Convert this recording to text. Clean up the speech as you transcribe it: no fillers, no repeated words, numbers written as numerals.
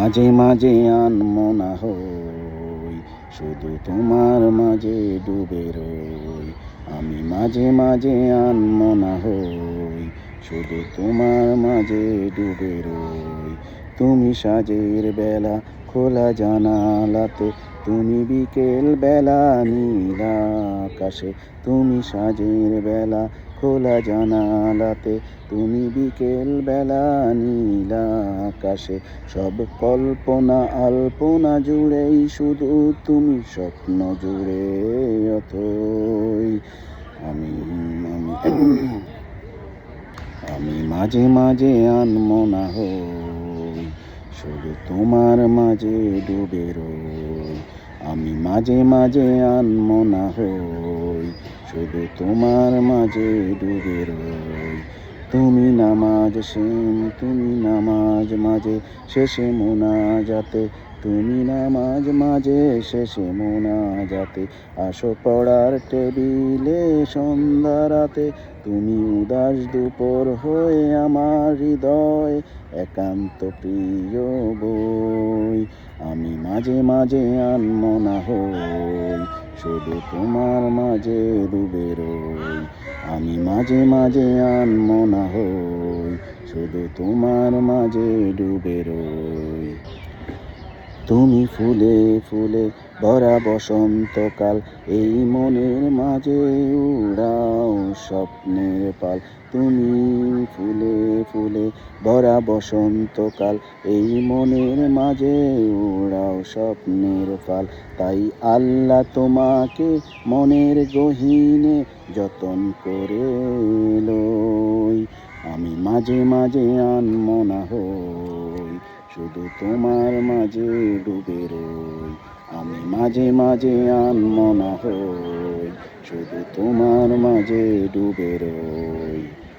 মাঝে মাঝে আনমনা হই, শুধু তোমার মাঝে ডুবে রই। আমি মাঝে মাঝে আনমনা হই, শুধু তোমার মাঝে ডুবে রই। তুমি সাজের বেলা খোলা জানালাতে, তুমি বিকেল বেলা নীল আকাশে। তুমি সাজের বেলা খোলা জানালাতে, তুমি বিকেল বেলা নীল আকাশে। সব কল্পনা আলপনা জুড়েই শুধু তুমি, স্বপ্ন জুড়ে অথই। আমি আমি আমি মাঝে মাঝে আনমনা হই, শুধু তোমার মাঝে ডুবে রই। আমি মাঝে মাঝে আনমনা হই, শুধু তোমার মাঝে ডুবে রই। তুমি নামাজ শেম, তুমি নামাজ মাঝে শেষে মোনাজাতে। তুমি নামাজ মাঝে শেষে মোনাজাতে। আসো পড়ার টেবিলে সন্ধ্যা রাতে, তুমি উদাস দুপুর হয়ে আমার হৃদয় একান্ত প্রিয় বই। আমি মাঝে মাঝে আনমনা হই, শুধু তোমার মাঝে ডুবে রই। আমি মাঝে মাঝে আনমনা হই, শুধু তোমার মাঝে ডুবে রই। তুমি ফুলে ফুলে ভরা বসন্তকাল, এই মনের মাঝে উড়াও স্বপ্নের পাল। তুমি ফুলে ফুলে ভরা বসন্তকাল, এই মনের মাঝে উড়াও স্বপ্নের পাল। তাই আল্লাহ তোমাকে মনের গহীনে যতন করে লই। আমি মাঝে মাঝে আনমনা হই, শুধু তোমার মাঝে ডুবে রই। আমি মাঝে মাঝে আনমনা হই, শুধু তোমার মাঝে ডুবে রই।